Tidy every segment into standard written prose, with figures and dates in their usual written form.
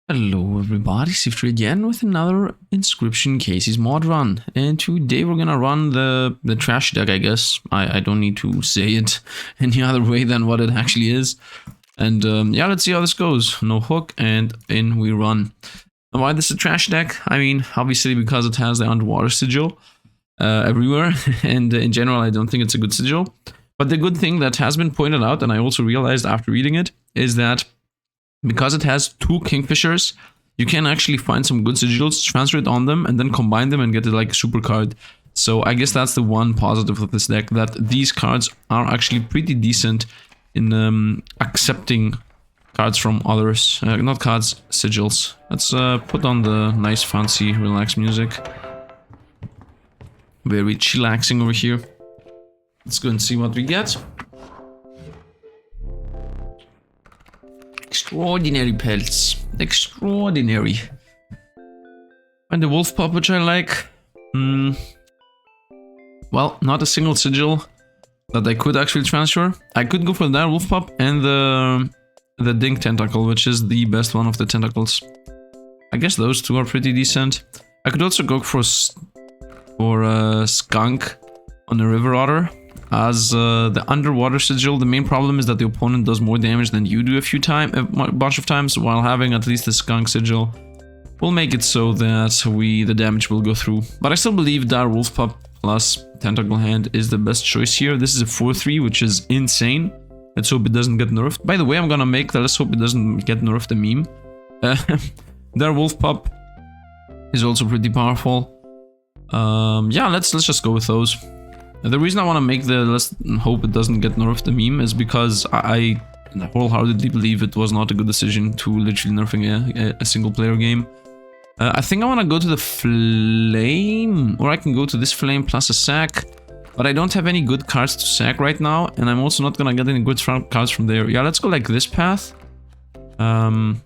Hello everybody, Sifd again with another Inscryption Kaycee's mod run. And today we're gonna run the trash deck, I guess. I don't need to say it any other way than what it actually is. And yeah, let's see how this goes. No hook, and in we run. And why this is a trash deck? I mean, obviously because it has the underwater sigil everywhere. And in general, I don't think it's a good sigil. But the good thing that has been pointed out, and I also realized after reading it, is that because it has two kingfishers, you can actually find some good sigils, transfer it on them, and then combine them and get it like a super card. So I guess that's the one positive of this deck, that these cards are actually pretty decent in accepting cards from others. Not cards, sigils. Let's put on the nice, fancy, relaxed music. Very chillaxing over here. Let's go and see what we get. Extraordinary pelts. Extraordinary. And the wolf pup, which I like. Well, not a single sigil that I could actually transfer. I could go for that wolf pup and the dink tentacle, which is the best one of the tentacles. I guess those two are pretty decent. I could also go for skunk on the river otter. As the underwater sigil, the main problem is that the opponent does more damage than you do a bunch of times, while having at least the skunk sigil will make it so that the damage will go through. But I still believe that wolf pup plus tentacle hand is the best choice here. This is a 4/3, which is insane. Let's hope it doesn't get nerfed. By the way, I'm gonna make the let's hope it doesn't get nerfed a meme. Their wolf pup is also pretty powerful. Yeah, let's just go with those. The reason I want to make the let's hope it doesn't get nerfed the meme is because I wholeheartedly believe it was not a good decision to literally nerfing a single player game. I think I want to go to the flame, or I can go to this flame plus a sack, but I don't have any good cards to sack right now, and I'm also not gonna get any good cards from there. Yeah, let's go like this path. In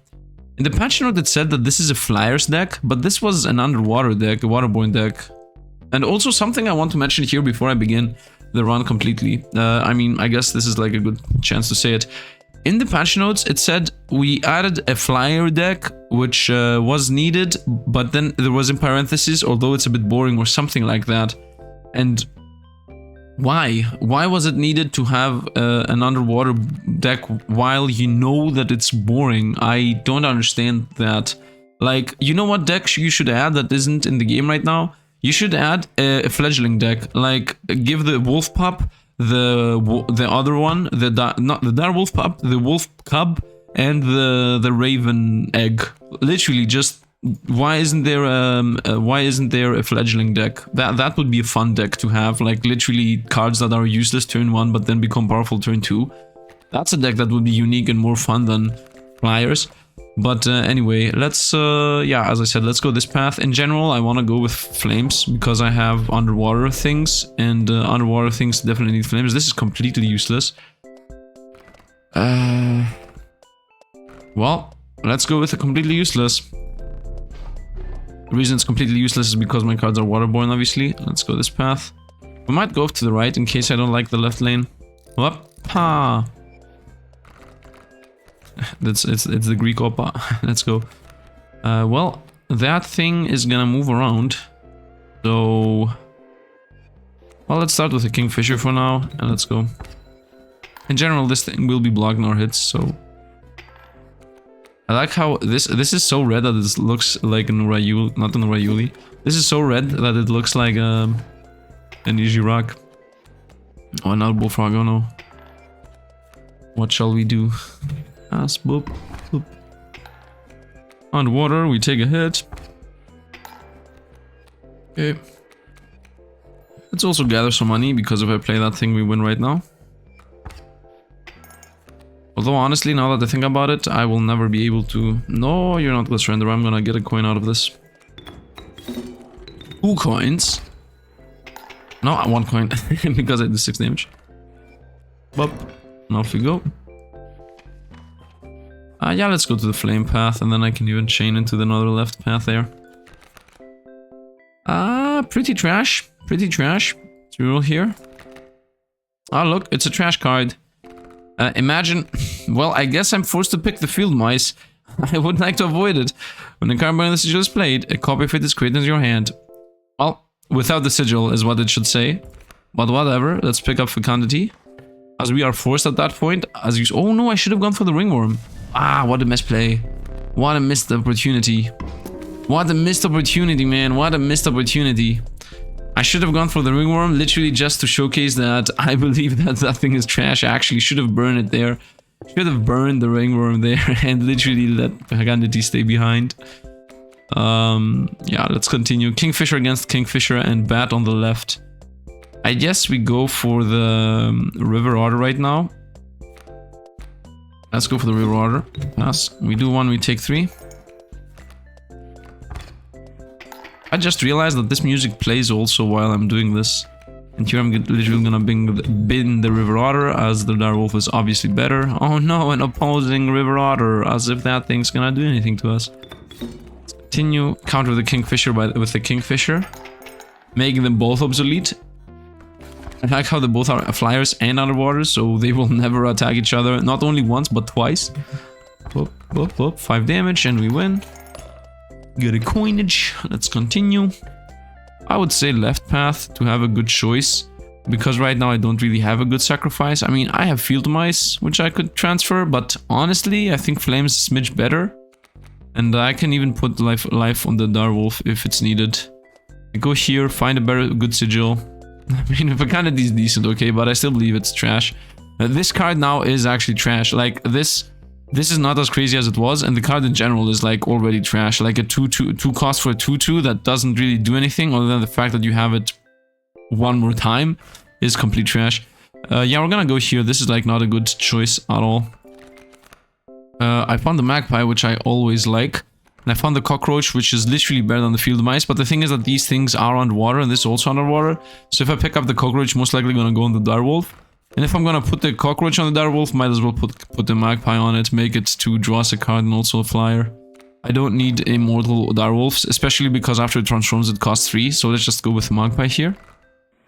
the patch note it said that this is a flyers deck, but this was an underwater deck, a waterborne deck. And also something I want to mention here before I begin the run completely. I mean, I guess this is like a good chance to say it. In the patch notes, it said we added a flyer deck, which was needed, but then there was in parentheses, although it's a bit boring or something like that. And why? Why was it needed to have an underwater deck while you know that it's boring? I don't understand that. Like, you know what deck you should add that isn't in the game right now? You should add a fledgling deck, like give the wolf pup, the other one, not the dire wolf pup, the wolf cub, and the raven egg. Literally, just why isn't there a fledgling deck? That would be a fun deck to have, like literally cards that are useless turn 1 but then become powerful turn 2. That's a deck that would be unique and more fun than flyers. But anyway, let's, yeah, as I said, let's go this path. In general, I want to go with flames because I have underwater things, and underwater things definitely need flames. This is completely useless. Well, let's go with a completely useless. The reason it's completely useless is because my cards are waterborne, obviously. Let's go this path. We might go off to the right in case I don't like the left lane. Whoop-ha! It's the Greek opera. Let's go. Well, that thing is gonna move around. So, well, let's start with the Kingfisher for now, and let's go. In general, this thing will be blocking our hits. So, I like how this is so red that it looks like an Rayuli, not an Rayuli. This is so red that it looks like an Xieroeh. Oh, another bullfrog. Oh no. What shall we do? Boop, boop. Underwater, we take a hit. Okay. Let's also gather some money, because if I play that thing, we win right now. Although, honestly, now that I think about it, I will never be able to... No, you're not gonna surrender. I'm gonna get a coin out of this. 2 coins. No, 1 coin, because I did 6 damage. Boop. And off we go. Yeah, let's go to the flame path, and then I can even chain into the another left path there. Pretty trash. Pretty trash. Xieroeh here. Ah, look, it's a trash card. Imagine... Well, I guess I'm forced to pick the field mice. I would like to avoid it. When the card bearing the sigil is played, a copy of it is created in your hand. Well, without the sigil is what it should say. But whatever, let's pick up Fecundity. As we are forced at that point, as you... Oh no, I should have gone for the ringworm. Ah, what a misplay. What a missed opportunity. What a missed opportunity, man. What a missed opportunity. I should have gone for the ringworm, literally just to showcase that I believe that that thing is trash. I actually should have burned it there. Should have burned the ringworm there and literally let Fecundity stay behind. Yeah, let's continue. Kingfisher against Kingfisher and Bat on the left. I guess we go for the River Otter right now. Let's go for the River Otter. Pass. We do 1, we take 3. I just realized that this music plays also while I'm doing this. And here I'm literally gonna bin the River Otter, as the Direwolf is obviously better. Oh no, an opposing River Otter, as if that thing's gonna do anything to us. Let's continue. Counter the Kingfisher with the Kingfisher, making them both obsolete. I like how they both are flyers and underwater, so they will never attack each other. Not only once, but twice. Whoop, whoop, whoop. 5 damage and we win. Get a coinage. Let's continue. I would say left path to have a good choice, because right now I don't really have a good sacrifice. I mean, I have field mice, which I could transfer, but honestly, I think flames is smidge better. And I can even put life on the Direwolf if it's needed. I go here, find a good sigil. I mean, Fecundity is decent, okay, but I still believe it's trash. This card now is actually trash. Like, this is not as crazy as it was, and the card in general is, like, already trash. Like, a 2 cost for a 2/2 that doesn't really do anything, other than the fact that you have it one more time is complete trash. Yeah, we're gonna go here. This is, like, not a good choice at all. I found the Magpie, which I always like. And I found the Cockroach, which is literally better than the Field Mice. But the thing is that these things are underwater, and this is also underwater. So if I pick up the Cockroach, most likely gonna go on the Direwolf. And if I'm gonna put the Cockroach on the Direwolf, might as well put the Magpie on it, make it to draw us a card and also a flyer. I don't need immortal Direwolves, especially because after it transforms it costs 3. So let's just go with the Magpie here.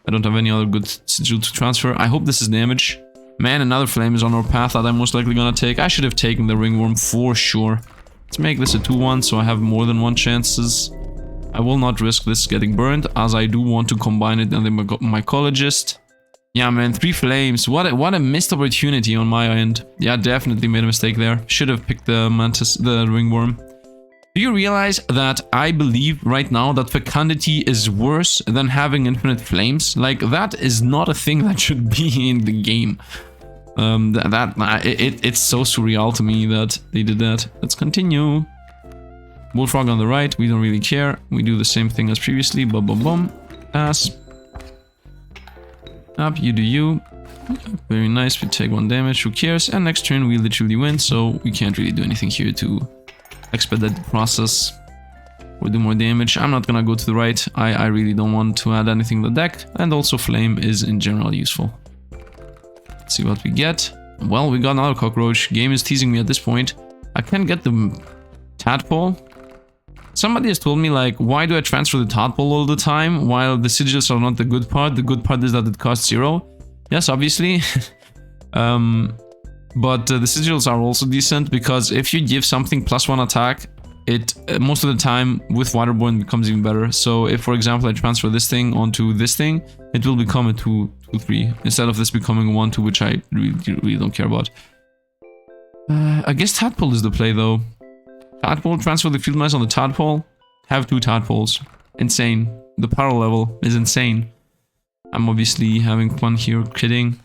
I don't have any other good sigil to transfer. I hope this is damage. Man, another flame is on our path that I'm most likely gonna take. I should have taken the Ringworm for sure. Let's make this a 2/1 so I have more than 1 chances. I will not risk this getting burned, as I do want to combine it and the Mycologist. Yeah, man, 3 flames. What a missed opportunity on my end. Yeah, definitely made a mistake there. Should have picked the Ringworm. Do you realize that I believe right now that Fecundity is worse than having infinite flames? Like, that is not a thing that should be in the game. It's so surreal to me that they did that. Let's continue. Bullfrog on the right, we don't really care. We do the same thing as previously. Boom, boom, boom. Pass. Up, you do you. Very nice, we take 1 damage, who cares? And next turn we literally win, so we can't really do anything here to expedite the process or do more damage. I'm not gonna go to the right. I really don't want to add anything to the deck. And also Flame is in general useful. Let's see what we get. Well, we got another Cockroach. Game is teasing me at this point. I can't get the Tadpole. Somebody has told me, like, why do I transfer the Tadpole all the time while the sigils are not the good part? The good part is that it costs 0. Yes, obviously. But the sigils are also decent, because if you give something +1 attack, it most of the time with waterborne becomes even better. So if, for example, I transfer this thing onto this thing, it will become a 2/3 instead of this becoming a 1/2, which I really don't care about. I guess Tadpole is the play though. Tadpole, transfer the field mice on the Tadpole, have 2 Tadpoles. Insane. The power level is insane. I'm obviously having fun here, kidding.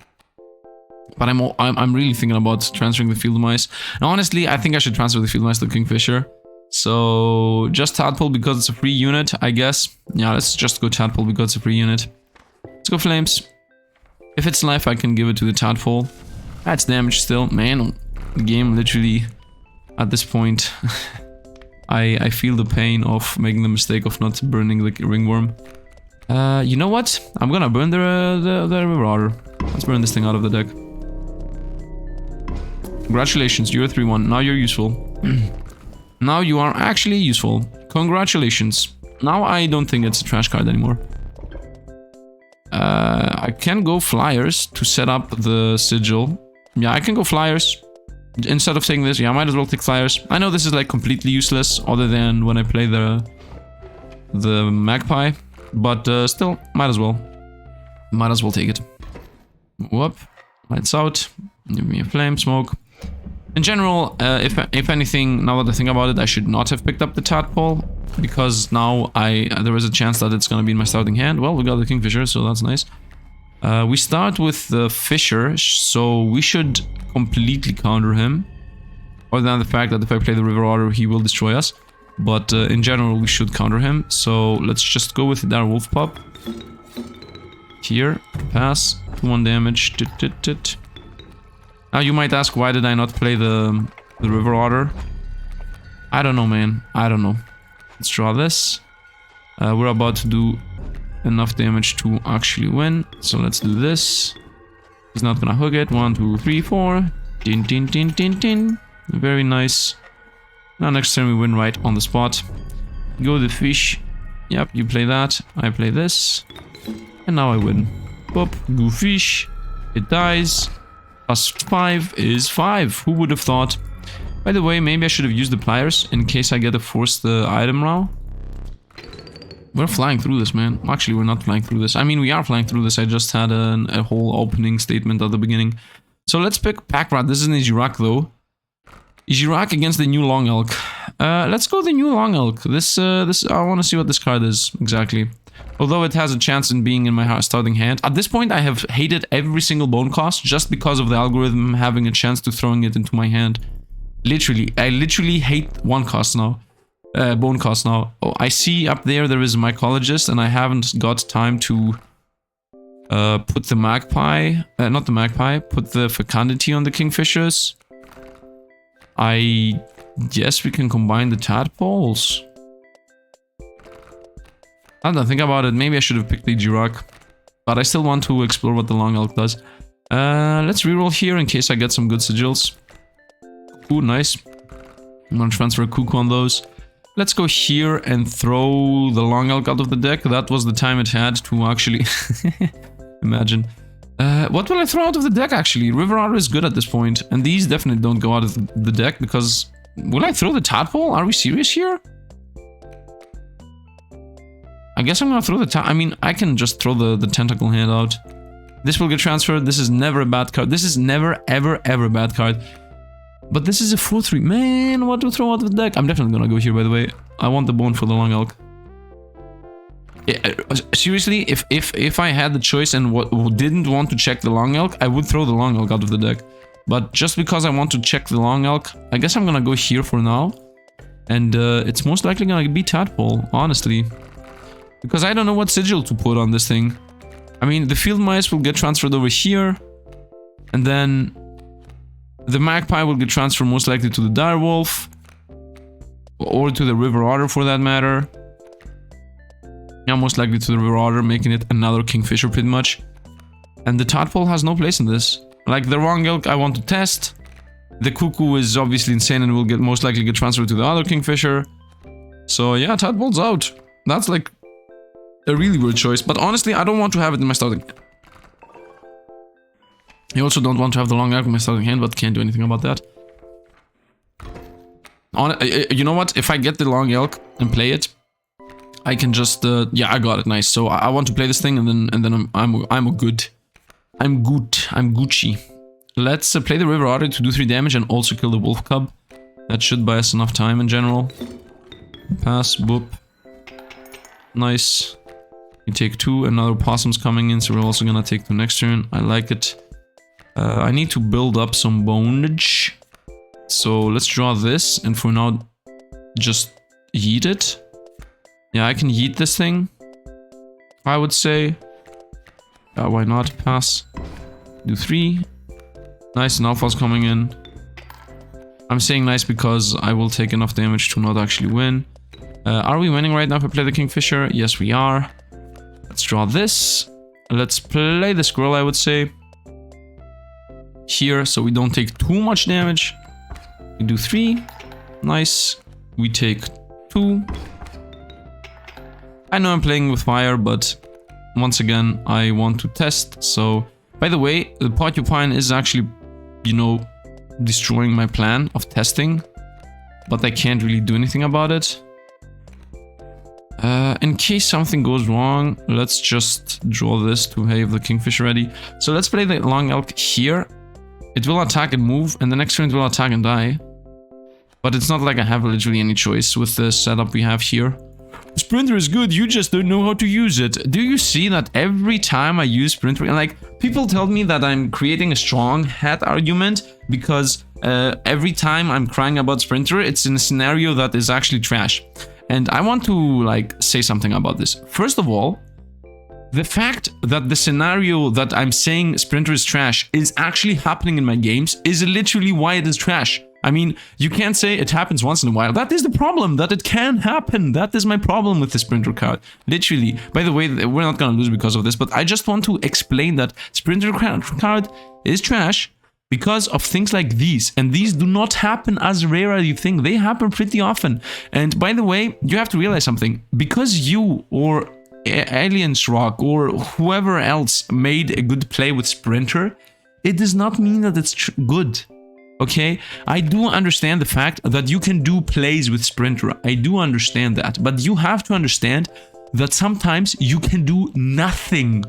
But I'm really thinking about transferring the field mice. And honestly, I think I should transfer the field mice to Kingfisher. So just Tadpole because it's a free unit, I guess. Yeah, let's just go Tadpole because it's a free unit. Let's go Flames. If it's life, I can give it to the Tadpole. That's damage still. Man, the game literally, at this point, I feel the pain of making the mistake of not burning the Ringworm. You know what? I'm gonna burn the River Otter. Let's burn this thing out of the deck. Congratulations, you're a 3/1. Now you're useful. Now you are actually useful. Congratulations. Now I don't think it's a trash card anymore. I can go Flyers to set up the sigil. Yeah, I can go Flyers. instead of taking this, yeah, I might as well take flyers. I know this is like completely useless other than when I play the magpie, but still, might as well. Might as well take it. Whoop. Lights out. Give me a flame, smoke. In general, if anything, now that I think about it, I should not have picked up the tadpole, because now there is a chance that it's gonna be in my starting hand. Well, we got the kingfisher, so that's nice. We start with the fisher, so we should completely counter him. Other than the fact that if I play the river otter, he will destroy us. But in general, we should counter him. So let's just go with the wolf pup. Here, pass, 1 damage. Now you might ask, why did I not play the river otter? I don't know, man. I don't know. Let's draw this. We're about to do enough damage to actually win. So let's do this. He's not gonna hook it. 1, 2, 3, 4. Din, din, din, din, din. Very nice. Now next turn we win right on the spot. Go the fish. Yep, you play that. I play this. And now I win. Boop. Go fish. It dies. +5 is 5. Who would have thought? By the way, maybe I should have used the pliers in case I get a forced item now. We're flying through this, man. Actually, we're not flying through this. I mean, we are flying through this. I just had a whole opening statement at the beginning. So let's pick Pack Rat. This is an Xieroeh, though. Xieroeh against the new Long Elk. Let's go the new Long Elk. This I want to see what this card is exactly. Although it has a chance in being in my starting hand. At this point, I have hated every single bone cost just because of the algorithm having a chance to throwing it into my hand. Literally, I literally hate one cost now. Bone cost now. Oh, I see up there is a mycologist, and I haven't got time to put the magpie, not the magpie, put the fecundity on the kingfishers. I guess we can combine the tadpoles. I don't think about it. Maybe I should have picked the Xieroeh, but I still want to explore what the Long Elk does. Let's reroll here in case I get some good sigils. Ooh, nice. I'm gonna transfer a cuckoo on those. Let's go here and throw the Long Elk out of the deck. That was the time it had to actually imagine. What will I throw out of the deck actually? River Otter is good at this point, and these definitely don't go out of the deck because... Will I throw the tadpole? Are we serious here? I guess I'm gonna throw the I mean, I can just throw the tentacle hand out. This will get transferred. This is never a bad card. This is never, ever, ever a bad card. But this is a 4-3. Man, what to throw out of the deck? I'm definitely gonna go here, by the way. I want the bone for the Long Elk. Yeah, seriously, if I had the choice and didn't want to check the Long Elk, I would throw the Long Elk out of the deck. But just because I want to check the Long Elk, I guess I'm gonna go here for now. And it's most likely gonna be Tadpole, honestly. Because I don't know what sigil to put on this thing. I mean, the field mice will get transferred over here. And then the magpie will get transferred most likely to the direwolf. Or to the river otter for that matter. Yeah, most likely to the river otter, making it another kingfisher pretty much. And the tadpole has no place in this. Like the Long Elk I want to test. The cuckoo is obviously insane and will get most likely get transferred to the other kingfisher. So yeah, tadpole's out. That's like a really weird choice, but honestly, I don't want to have it in my starting hand. I also don't want to have the Long Elk in my starting hand, but can't do anything about that. You know what? If I get the Long Elk and play it, I can just yeah, I got it. Nice. So I want to play this thing, and then I'm good. I'm Gucci. Let's play the River Otter to do 3 damage and also kill the Wolf Cub. That should buy us enough time in general. Pass, boop. Nice. We take 2, another possum's coming in, so we're also gonna take 2 next turn. I like it. I need to build up some bonage. So let's draw this, and for now, just yeet it. Yeah, I can yeet this thing, I would say. Yeah, why not? Pass. Do 3. Nice, and alpha's coming in. I'm saying nice because I will take enough damage to not actually win. Are we winning right now if I play the Kingfisher? Yes, we are. Let's draw this. Let's play the squirrel, I would say. Here, so we don't take too much damage. We do 3. Nice. We take 2. I know I'm playing with fire, but once again, I want to test. So, by the way, the porcupine is actually, you know, destroying my plan of testing, but I can't really do anything about it. In case something goes wrong, let's just draw this to have the kingfish ready. So let's play the long elk here. It will attack and move, and the next turn it will attack and die. But it's not like I have literally any choice with the setup we have here. Sprinter is good, you just don't know how to use it. Do you see that every time I use Sprinter, and like, people tell me that I'm creating a strong hat argument because every time I'm crying about Sprinter, it's in a scenario that is actually trash. And I want to, like, say something about this. First of all, the fact that the scenario that I'm saying Sprinter is trash is actually happening in my games is literally why it is trash. I mean, you can't say it happens once in a while. That is the problem, that it can happen. That is my problem with the Sprinter card. Literally. By the way, we're not gonna lose because of this, but I just want to explain that Sprinter card is trash because of things like these. And these do not happen as rare as you think. They happen pretty often. And by the way, you have to realize something. Because you or Aliens Rock or whoever else made a good play with Sprinter, it does not mean that it's good. Okay, I do understand the fact that you can do plays with Sprinter. I do understand that, but you have to understand that sometimes you can do nothing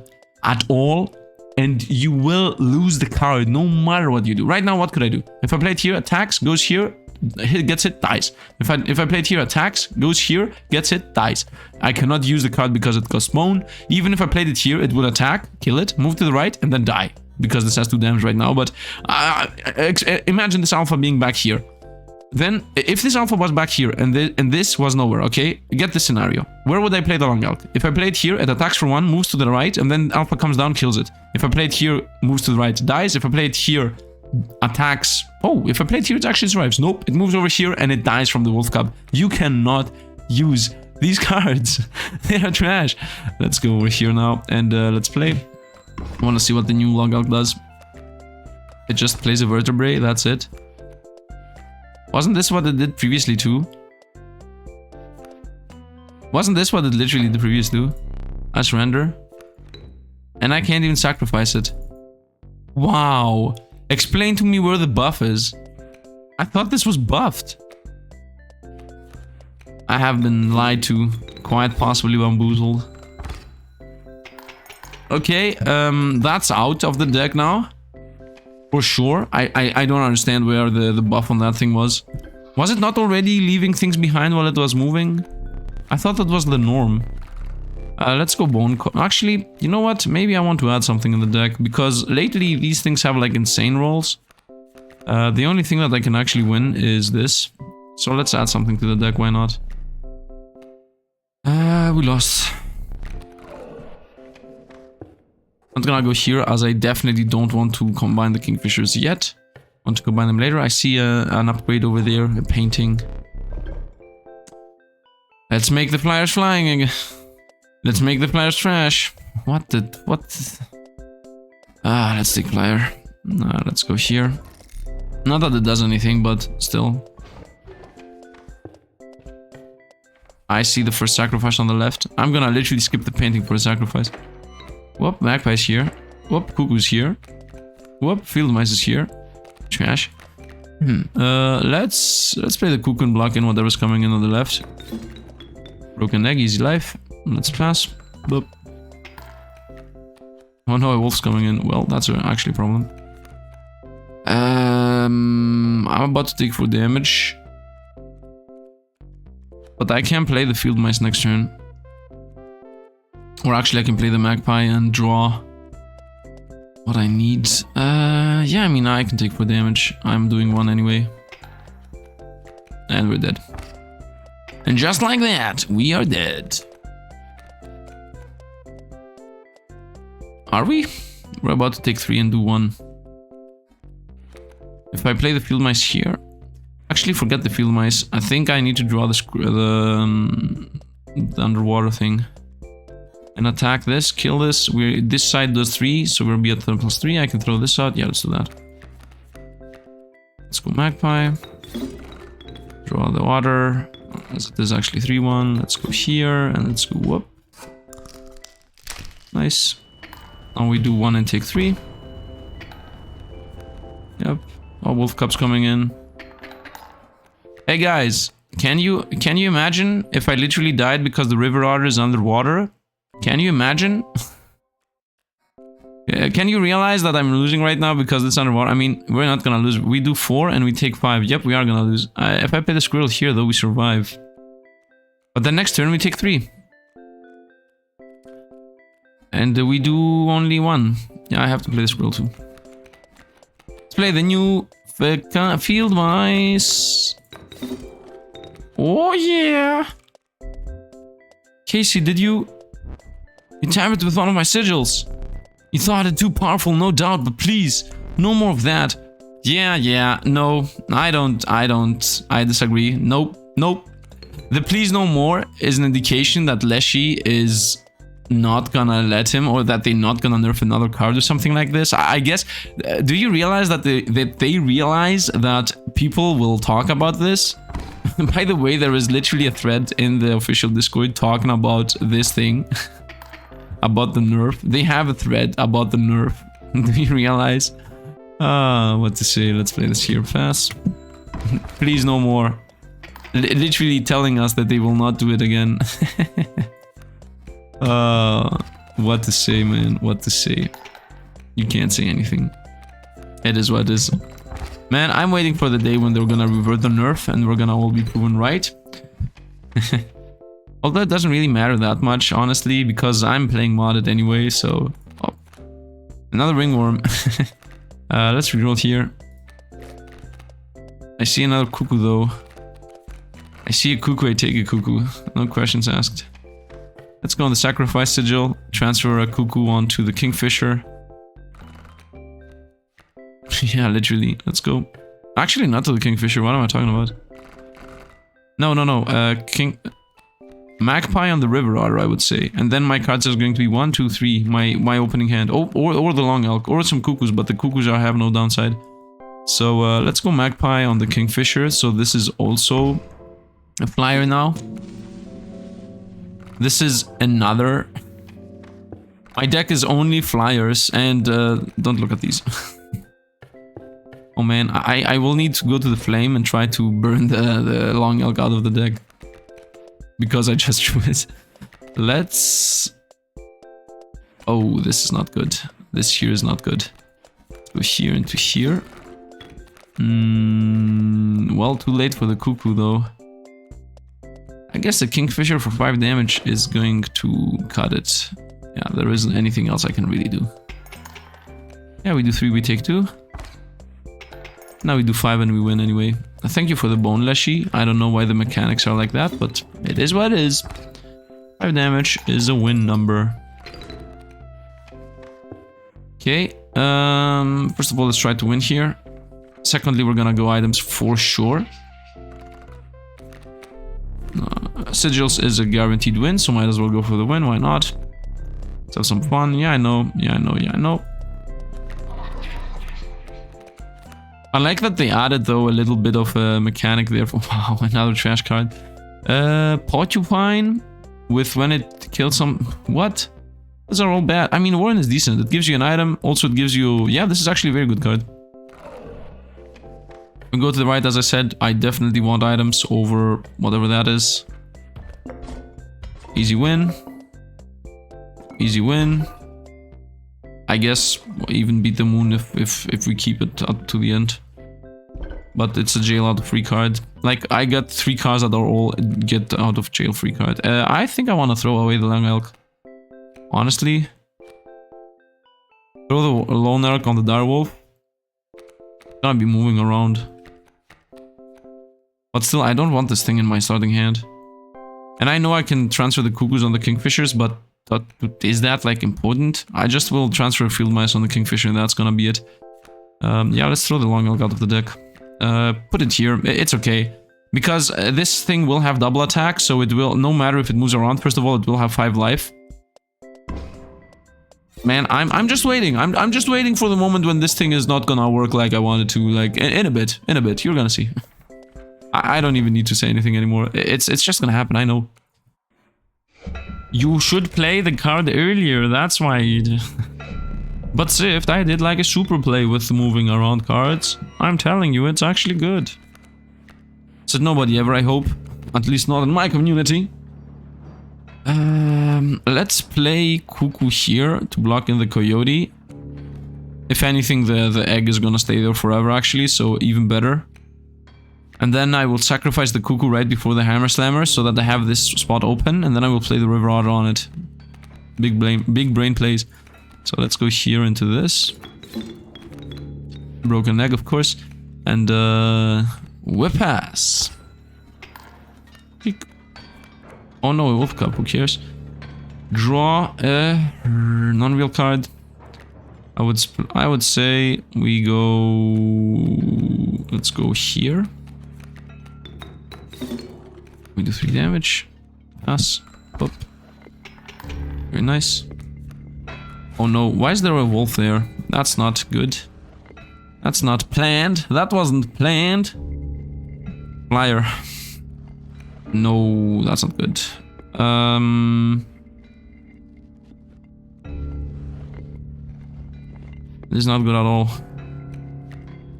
at all and you will lose the card no matter what you do. Right now, what could I do? If I play it here, attacks, goes here, gets it, dies. If I play it here, attacks, goes here, gets it, dies. I cannot use the card because it costs bone. Even if I played it here, it would attack, kill it, move to the right, and then die. Because this has 2 damage right now, but imagine this alpha being back here. Then, if this alpha was back here and this was nowhere, okay? Get this scenario. Where would I play the long elk? If I play it here, it attacks for 1, moves to the right, and then alpha comes down, kills it. If I play it here, moves to the right, dies. If I play it here, attacks. Oh, if I play it here, it actually survives. Nope, it moves over here and it dies from the wolf cub. You cannot use these cards. They are trash. Let's go over here now and let's play. I want to see what the new long elk does. It just plays a vertebrae, that's it. Wasn't this what it did previously too? Wasn't this what it literally did previously too? I surrender. And I can't even sacrifice it. Wow. Explain to me where the buff is. I thought this was buffed. I have been lied to. Quite possibly bamboozled. Okay, that's out of the deck now. For sure. I don't understand where the buff on that thing was. Was it not already leaving things behind while it was moving? I thought that was the norm. Let's go bone. Actually, you know what? Maybe I want to add something in the deck. Because lately these things have like insane rolls. The only thing that I can actually win is this. So let's add something to the deck, why not? We lost. I'm gonna go here as I definitely don't want to combine the kingfishers yet. I want to combine them later. I see an upgrade over there, a painting. Let's make the flyers flying again. Let's make the flyers trash. What? Let's take flyer. Let's go here. Not that it does anything, but still. I see the first sacrifice on the left. I'm gonna literally skip the painting for the sacrifice. Whoop, magpie's here. Whoop, cuckoo's here. Whoop, field mice is here. Trash. Let's play the cuckoo and block in whatever's coming in on the left. Broken egg, easy life. Let's pass. Boop. Oh no, a wolf's coming in. Well, that's actually a problem. I'm about to take 4 damage. But I can play the field mice next turn. Or actually I can play the magpie and draw what I need. Yeah, I mean I can take 4 damage. I'm doing 1 anyway. And we're dead. And just like that, we are dead. Are we? We're about to take 3 and do 1. If I play the field mice here... Actually, forget the field mice. I think I need to draw the underwater thing. And attack this, kill this. This side does 3, so we'll be at +3. I can throw this out. Yeah, let's do that. Let's go magpie. Draw the water. This is actually 3-1. Let's go here and let's go whoop. Nice. Now we do 1 and take 3. Yep. Oh, Wolf Cub's coming in. Hey guys, can you imagine if I literally died because the river otter is underwater? Can you imagine? Can you realize that I'm losing right now because it's underwater? I mean, we're not gonna lose. We do 4 and we take 5. Yep, we are gonna lose. If I play the squirrel here, though, we survive. But the next turn we take 3. And we do only 1. Yeah, I have to play the squirrel too. Let's play the new field mice. Oh yeah! Kaycee, did you tampered with one of my sigils? You thought it too powerful, no doubt, but please, no more of that. Yeah, no, I disagree. Nope. The please no more is an indication that Leshy is not gonna let him, or that they're not gonna nerf another card or something like this. I guess, do you realize that they realize that people will talk about this? By the way, there is literally a thread in the official Discord talking about this thing. About the nerf. They have a thread about the nerf. Do you realize? What to say? Let's play this here fast. Please no more. Literally telling us that they will not do it again. What to say, man? What to say? You can't say anything. It is what it is. Man, I'm waiting for the day when they're gonna revert the nerf and we're gonna all be proven right. Although it doesn't really matter that much, honestly, because I'm playing modded anyway, so... Oh. Another ringworm. Let's reroll here. I see another cuckoo, though. I see a cuckoo, I take a cuckoo. No questions asked. Let's go on the sacrifice sigil. Transfer a cuckoo onto the kingfisher. Yeah, literally. Let's go. Actually, not to the kingfisher. What am I talking about? No. Magpie on the river otter, I would say. And then my cards are going to be 1, 2, 3. My opening hand. Oh, or the long elk. Or some cuckoos, but the cuckoos have no downside. So let's go Magpie on the kingfisher. So this is also a flyer now. This is another... My deck is only flyers, and don't look at these. Oh man, I will need to go to the flame and try to burn the long elk out of the deck. Because I just drew it. Let's... Oh, this is not good. This here is not good. Let's go here into here. Well, too late for the cuckoo though. I guess the kingfisher for 5 damage is going to cut it. Yeah, there isn't anything else I can really do. Yeah, we do 3, we take 2. Now we do 5 and we win anyway. Thank you for the bone, Leshy. I don't know why the mechanics are like that, but it is what it is. 5 damage is a win number. Okay, first of all, let's try to win here. Secondly, we're gonna go items for sure. Sigils is a guaranteed win, so might as well go for the win, why not? Let's have some fun. Yeah, I know. I like that they added, though, a little bit of a mechanic there. For, wow, another trash card. Porcupine with when it kills some... What? Those are all bad. I mean, Warren is decent. It gives you an item. Also, it gives you... Yeah, this is actually a very good card. We go to the right, as I said. I definitely want items over whatever that is. Easy win. Easy win. I guess even beat the moon if we keep it up to the end. But it's a jail out of free card. Like, I got 3 cards that are all get out of jail free card. I think I want to throw away the long elk. Honestly. Throw the lone elk on the direwolf. Gonna be moving around. But still, I don't want this thing in my starting hand. And I know I can transfer the cuckoos on the kingfishers, but is that like important? I just will transfer field mice on the kingfisher and that's gonna be it. Yeah, let's throw the long elk out of the deck. Put it here. It's okay. Because this thing will have double attack, so it will, no matter if it moves around, first of all, it will have 5 life. Man, I'm just waiting. I'm just waiting for the moment when this thing is not gonna work like I wanted to. Like, in a bit, you're gonna see. I don't even need to say anything anymore. It's just gonna happen, I know. You should play the card earlier, that's why you... But Sifd, I did like a super play with moving around cards. I'm telling you, it's actually good. Said nobody ever, I hope. At least not in my community. Let's play Cuckoo here to block in the Coyote. If anything, the egg is gonna stay there forever, actually, so even better. And then I will sacrifice the Cuckoo right before the Hammer Slammer so that I have this spot open, and then I will play the River Otter on it. Big brain plays. So let's go here into this. Broken egg, of course. And whip pass. Oh no, a Wolf Cup, who cares? Draw a non-real card. I would say we go... Let's go here. We do 3 damage. Pass. Up. Very nice. Oh no, why is there a wolf there? That's not good. That's not planned. That wasn't planned. Flyer. No, that's not good. This is not good at all.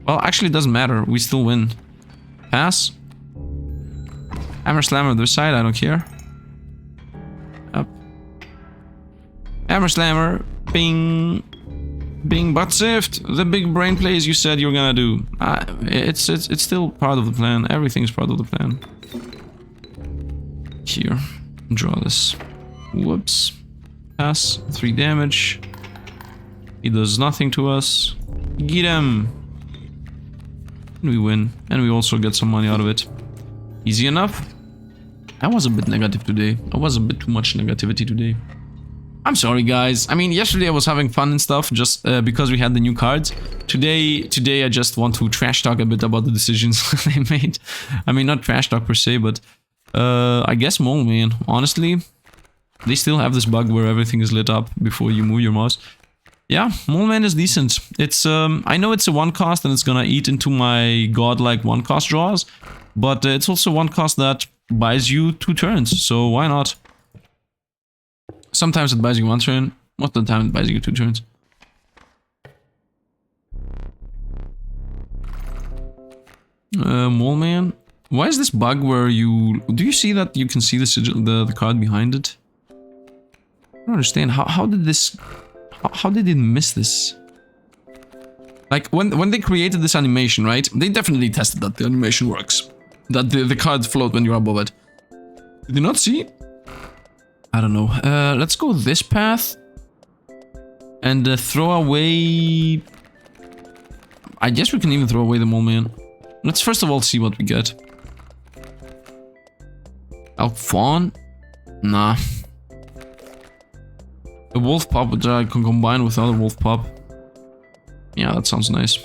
Well, actually it doesn't matter. We still win. Pass. Hammer Slammer other side, I don't care. Up. Hammer Slammer. Bing. Bing. But Sifd, the big brain plays you said you were gonna do. It's still part of the plan. Everything's part of the plan. Here. Draw this. Whoops. Pass. 3 damage. He does nothing to us. Get him. And we win. And we also get some money out of it. Easy enough. I was a bit negative today. I was a bit too much negativity today. I'm sorry, guys. I mean, yesterday I was having fun and stuff just because we had the new cards. Today I just want to trash talk a bit about the decisions they made. I mean, not trash talk per se, but I guess Mole Man. Honestly, they still have this bug where everything is lit up before you move your mouse. Yeah, Mole Man is decent. It's I know it's a 1 cost and it's gonna eat into my godlike 1 cost draws, but it's also 1 cost that buys you 2 turns, so why not? Sometimes it buys you 1 turn, most of the time it buys you 2 turns. Mole Man? Why is this bug where you... Do you see that you can see the sigil, the card behind it? I don't understand. How did this... How did it miss this? Like, when they created this animation, right? They definitely tested that the animation works. That the cards float when you're above it. Did you not see? I don't know. Let's go this path. And throw away... I guess we can even throw away the Mole Man. Let's first of all see what we get. Elk Fawn? Nah. A Wolf Pup which I can combine with other Wolf Pup. Yeah, that sounds nice.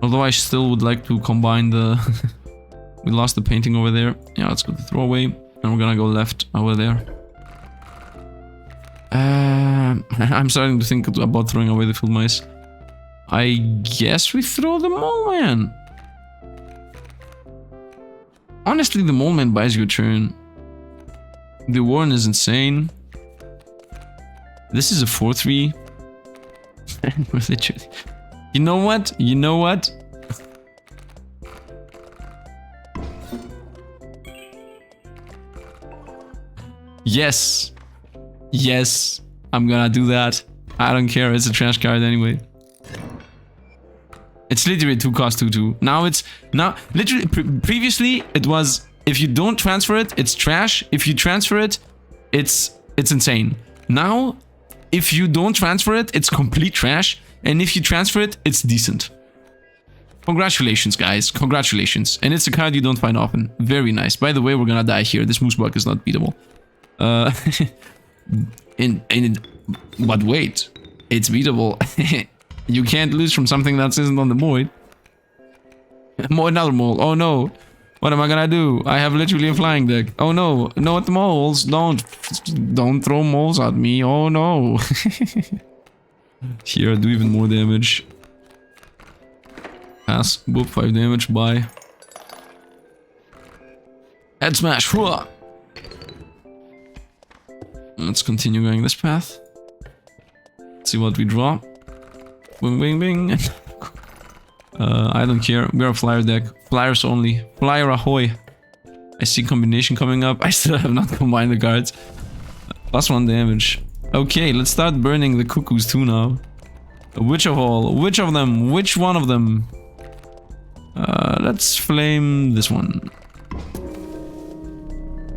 Although I still would like to combine the... We lost the painting over there. Yeah, let's go to throw away. And we're gonna go left over there. I'm starting to think about throwing away the field mice. I guess we throw the Mole Man. Honestly, the Mole Man buys you a turn. The Warren is insane. This is a 4-3. You know what? You know what? Yes. Yes. I'm gonna do that. I don't care. It's a trash card anyway. It's literally 2 cost 2/2. Now it's... Now, literally, previously, it was... If you don't transfer it, it's trash. If you transfer it, it's insane. Now, if you don't transfer it, it's complete trash. And if you transfer it, it's decent. Congratulations, guys. Congratulations. And it's a card you don't find often. Very nice. By the way, we're gonna die here. This Moosebug is not beatable. But wait. It's beatable. You can't lose from something that isn't on the board. Another mole. Oh no. What am I gonna do? I have literally a flying deck. Oh no. Not moles. Don't throw moles at me. Oh no. Here, I do even more damage. Pass. Boop. 5 damage. Bye. Head smash. Hooah. Let's continue going this path. Let's see what we draw. Bing, bing, bing. I don't care. We're a flyer deck. Flyers only. Flyer ahoy. I see combination coming up. I still have not combined the cards. +1 damage. Okay, let's start burning the cuckoos too now. Which of all? Which of them? Which one of them? Let's flame this one.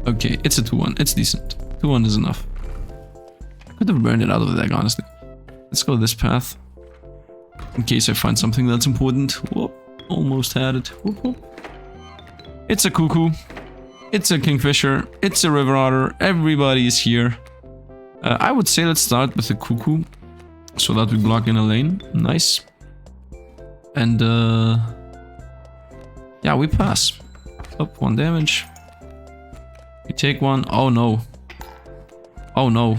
Okay, it's a 2-1. It's decent. 2-1 is enough. I could have burned it out of the deck, honestly. Let's go this path. In case I find something that's important. Whoop, almost had it. Whoop, whoop. It's a cuckoo. It's a kingfisher. It's a river otter. Everybody is here. I would say let's start with the cuckoo. So that we block in a lane. Nice. And yeah, we pass. Up 1 damage. We take 1. Oh no. Oh no.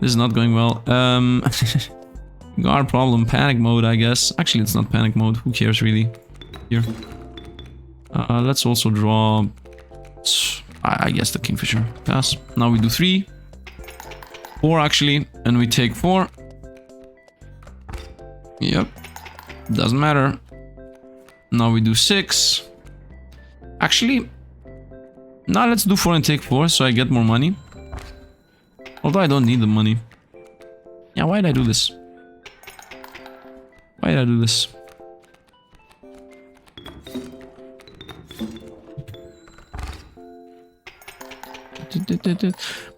This is not going well. Guard problem. Panic mode, I guess. Actually, it's not panic mode. Who cares, really? Here. Let's also draw... I guess the kingfisher. Pass. Now we do 3. 4, actually. And we take 4. Yep. Doesn't matter. Now we do 6. Actually... Now let's do 4 and take 4, so I get more money. Although I don't need the money. Yeah, why did I do this? Why did I do this?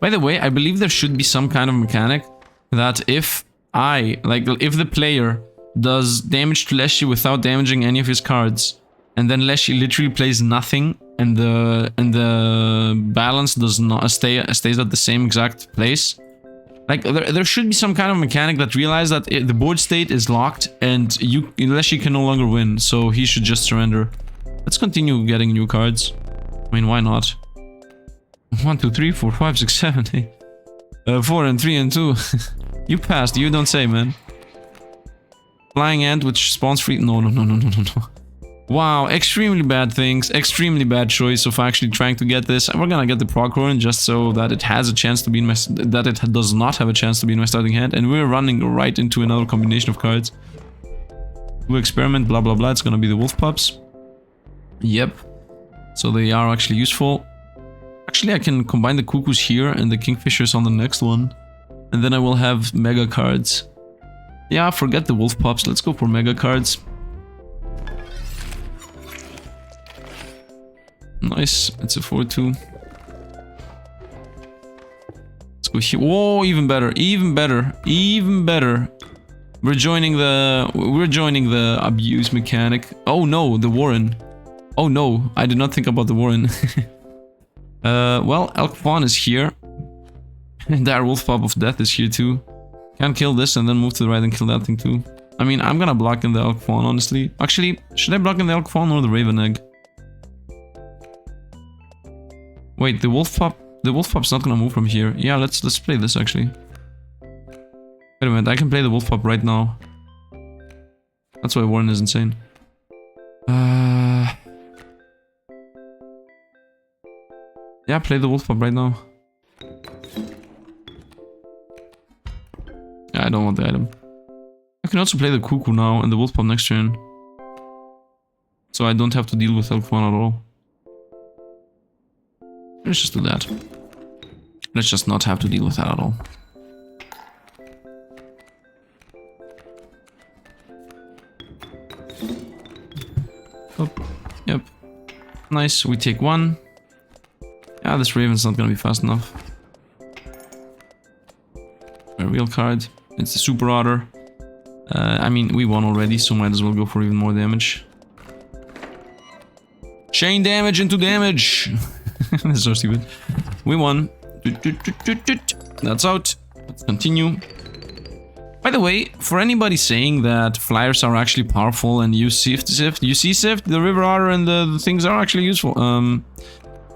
By the way, I believe there should be some kind of mechanic that if the player does damage to Leshy without damaging any of his cards, and then Leshy literally plays nothing, and the balance does not stays at the same exact place. Like there should be some kind of mechanic that realizes that the board state is locked and Leshy can no longer win, so he should just surrender. Let's continue getting new cards. I mean, why not? 1, 2, 3, 4, 5, 6, 7, 8. 4 and 3 and 2. You passed. You don't say, man. Flying ant which spawns free. No. Wow, extremely bad things, extremely bad choice of actually trying to get this. We're gonna get the proc horn just so that it has a chance to be in my... that it does not have a chance to be in my starting hand. And we're running right into another combination of cards. Do experiment, blah blah blah, it's gonna be the wolf pups. Yep. So they are actually useful. Actually, I can combine the cuckoos here and the kingfishers on the next one. And then I will have mega cards. Yeah, forget the wolf pups, let's go for mega cards. Nice, it's a 4-2. Let's go here. Whoa, even better, even better, even better. We're joining the abuse mechanic. Oh no, the Warren. Oh no, I did not think about the Warren. Well, Elk Fawn is here. And our wolf pup of death is here too. Can kill this and then move to the right and kill that thing too. I mean, I'm gonna block in the Elk Fawn, honestly. Actually, should I block in the Elk Fawn or the Raven Egg? Wait, the wolf pup's not gonna move from here. Yeah, let's play this actually. Wait a minute, I can play the wolf pup right now. That's why Warren is insane. Yeah, play the wolf pup right now. Yeah, I don't want the item. I can also play the cuckoo now and the wolf pup next turn. So I don't have to deal with Elk Fawn at all. Let's just do that. Let's just not have to deal with that at all. Oh, yep. Nice, we take 1. Yeah, this Raven's not gonna be fast enough. A real card. It's the Super Otter. I mean, we won already, so might as well go for even more damage. Chain damage into damage! That's so stupid. We won. That's out. Let's continue. By the way, for anybody saying that flyers are actually powerful and use Sifd, you see Sifd, the river otter and the things are actually useful.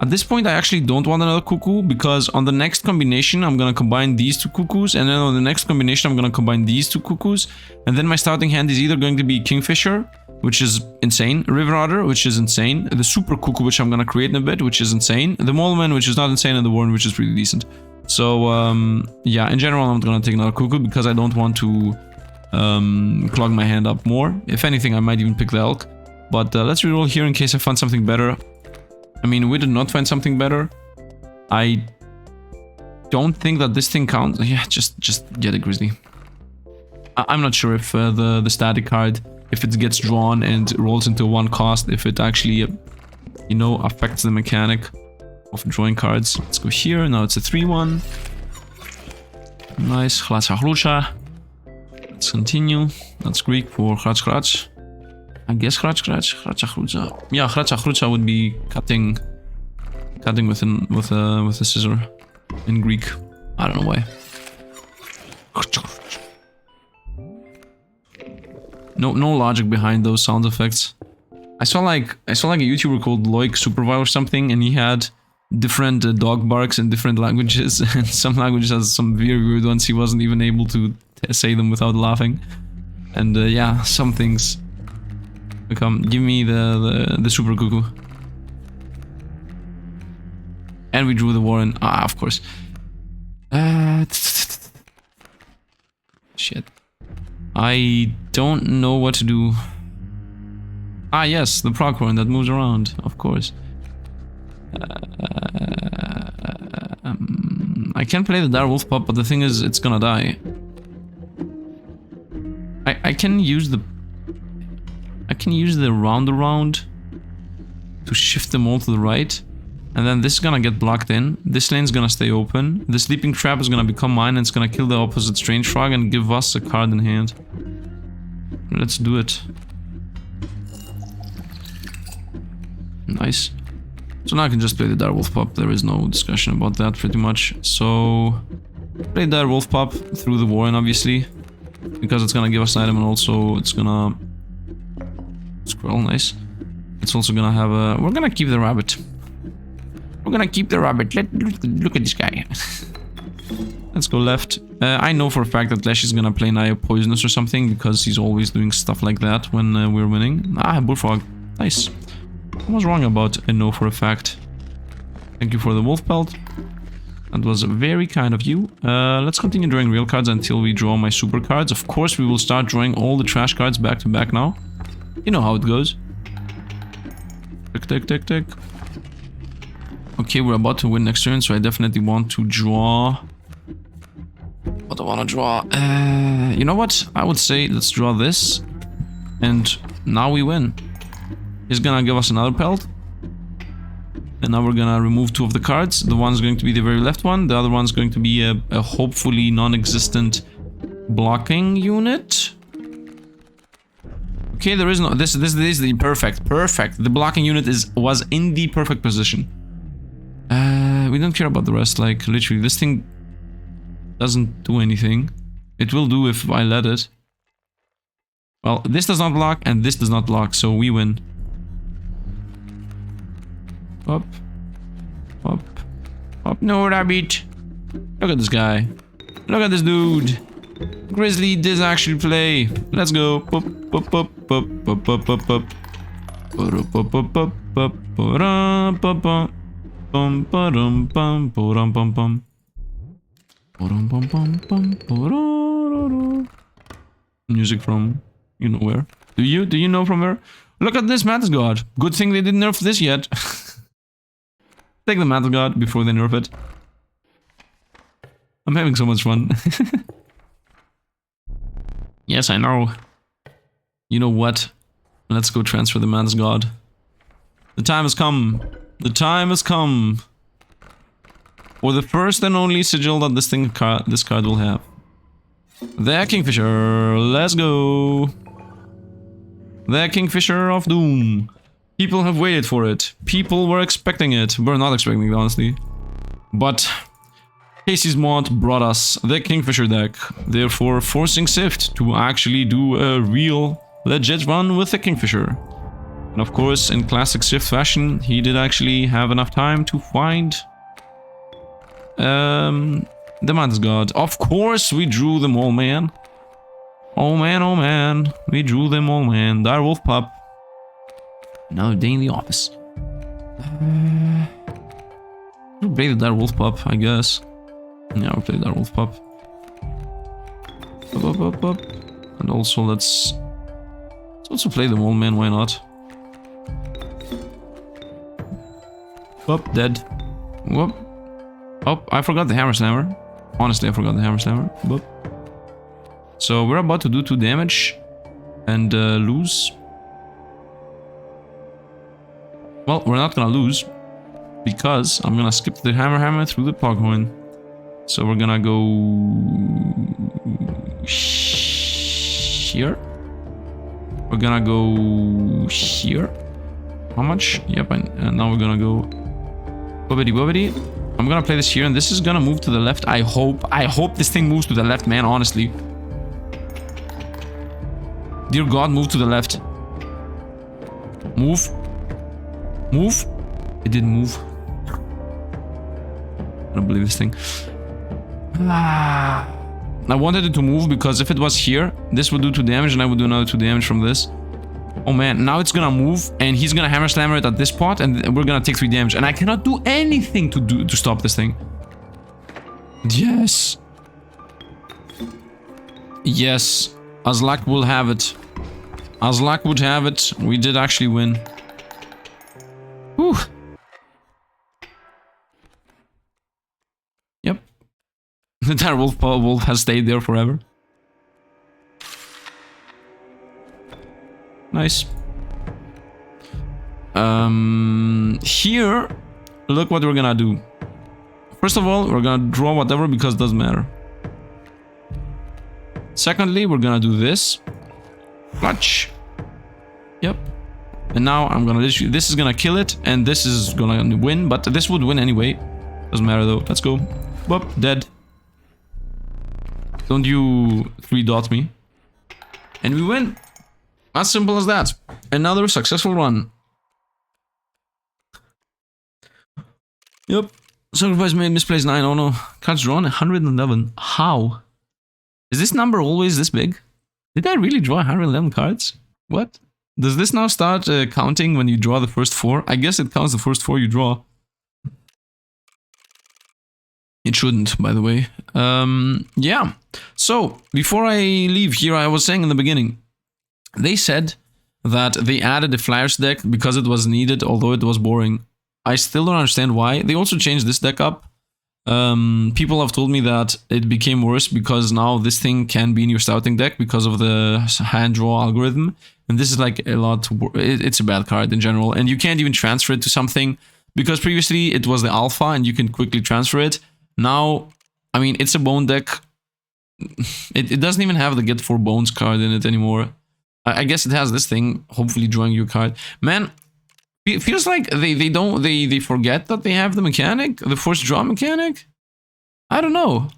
At this point, I actually don't want another cuckoo because on the next combination, I'm gonna combine these 2 cuckoos, and then on the next combination, I'm gonna combine these 2 cuckoos, and then my starting hand is either going to be Kingfisher, which is insane, River Otter, which is insane, the Super Cuckoo, which I'm gonna create in a bit, which is insane, the Moleman, which is not insane, and the Warren, which is pretty decent. So, yeah, in general, I'm gonna take another cuckoo because I don't want to clog my hand up more. If anything, I might even pick the elk. But let's reroll here in case I find something better. I mean, we did not find something better. I don't think that this thing counts. Yeah, just get a grizzly. I'm not sure if the static card, if it gets drawn and rolls into one cost, if it actually, you know, affects the mechanic of drawing cards. Let's go here. Now it's a 3-1. Nice. Chracha chrucha. Let's continue. That's Greek for chrach chrach. I guess chrach chrach. Chracha chrucha. Yeah, chracha chrucha would be cutting with a scissor in Greek. I don't know why. No logic behind those sound effects. I saw like a YouTuber called Loic Supervile or something, and he had different dog barks in different languages, and some languages has some very weird ones. He wasn't even able to say them without laughing. And yeah, some things become. Give me the super cuckoo. And we drew the Warren. Ah, of course. Shit. I don't know what to do. Ah, yes, the Procorn that moves around, of course. I can play the Dire Wolf Pup, but the thing is, it's gonna die. I can use the round around to shift them all to the right. And then this is gonna get blocked in. This lane's gonna stay open. The Sleeping Trap is gonna become mine, and it's gonna kill the opposite Strange Frog and give us a card in hand. Let's do it. Nice. So now I can just play the Dire Wolf Pup. There is no discussion about that, pretty much. So play Dire Wolf Pup through the Warren, obviously, because it's gonna give us an item, and also it's gonna scroll. Nice. It's also gonna have a. We're gonna keep the rabbit. We're gonna keep the rabbit. Look at this guy. Let's go left. I know for a fact that Lash is gonna play Naya Poisonous or something, because he's always doing stuff like that when we're winning. Ah, Bullfrog. Nice. I was wrong about I know for a fact. Thank you for the wolf pelt. That was very kind of you. Let's continue drawing real cards until we draw my super cards. Of course, we will start drawing all the trash cards back to back now. You know how it goes. Tick, tick, tick, tick. Okay, we're about to win next turn, so I definitely want to draw. What do I want to draw? You know what? I would say let's draw this. And now we win. He's gonna give us another pelt. And now we're gonna remove two of the cards. The one's going to be the very left one. The other one's going to be a hopefully non-existent blocking unit. Okay, there is no... This is the perfect. The blocking unit was in the perfect position. We don't care about the rest, like, literally, this thing doesn't do anything. It will do if I let it. Well, this does not block, and this does not block, so we win. Up. Up. Up. No, rabbit. Look at this guy. Look at this dude. Grizzly does actually play. Let's go. Pop, pop, pop, pop, pop, pop, pop, pop. Pop, pop, pop, pop, pop, pop, pop. Bum ba-dum bum ba-dum bum bum. Ba-dum bum bum bum ba-da-da-da. Music from you know where. Do you know from where? Look at this Mantis God. Good thing they didn't nerf this yet. Take the Mantis God before they nerf it. I'm having so much fun. Yes, I know. You know what? Let's go transfer the Mantis God. The time has come. The time has come for the first and only sigil that this card will have. The Kingfisher, let's go. The Kingfisher of Doom. People have waited for it. People were expecting it. We're not expecting it, honestly. But Kaycee's mod brought us the Kingfisher deck, therefore forcing Sifd to actually do a real, legit run with the Kingfisher. And of course, in classic Sifd fashion, he did actually have enough time to find the Mantis God. Of course, we drew them all, man. Oh man, we drew them all, man. Dire Wolf Pup. Another day in the office. We'll play the Dire Wolf Pup, I guess. Yeah, we'll play Dire Wolf Pup. And also let's also play the mole, man, why not? Whoop, dead. Whoop. Oh, I forgot the hammer slammer. Honestly, I forgot the hammer slammer. Whoop. So we're about to do 2 damage and lose. Well, we're not gonna lose because I'm gonna skip the hammer through the Poghorn. So we're gonna go here. We're gonna go here. How much? Yep, and now we're gonna go bobbity bobbity. I'm gonna play this here, and this is gonna move to the left. I hope this thing moves to the left, man, honestly. Dear God, move to the left. Move. Move. It didn't move. I don't believe this thing. I wanted it to move because if it was here, this would do 2 damage and I would do another 2 damage from this. Oh man, now it's gonna move and he's gonna hammer slammer it at this spot and we're gonna take 3 damage. And I cannot do anything to stop this thing. Yes. Yes. As luck will have it. As luck would have it, we did actually win. Whew. Yep. The dire wolf has stayed there forever. Nice. Here, look what we're gonna do. First of all, we're gonna draw whatever because it doesn't matter. Secondly, we're gonna do this. Clutch. Yep. And now I'm gonna literally, this is gonna kill it, and this is gonna win, but this would win anyway. Doesn't matter though. Let's go. Boop, dead. Don't you 3-dot me. And we win. As simple as that. Another successful run. Yep. Sacrifice made, misplaced 9. Oh no. Cards drawn 111. How? Is this number always this big? Did I really draw 111 cards? What? Does this now start counting when you draw the first 4? I guess it counts the first 4 you draw. It shouldn't, by the way. Yeah. So, before I leave here, I was saying in the beginning, they said that they added a flyers deck because it was needed, although it was boring. I still don't understand why. They also changed this deck up. People have told me that it became worse because now this thing can be in your scouting deck because of the hand draw algorithm. And this is like a lot, it's a bad card in general. And you can't even transfer it to something because previously it was the alpha and you can quickly transfer it. Now, I mean, it's a bone deck. It doesn't even have the get 4 bones card in it anymore. I guess it has this thing, hopefully drawing you a card. Man, it feels like they forget that they have the mechanic, the forced draw mechanic. I don't know.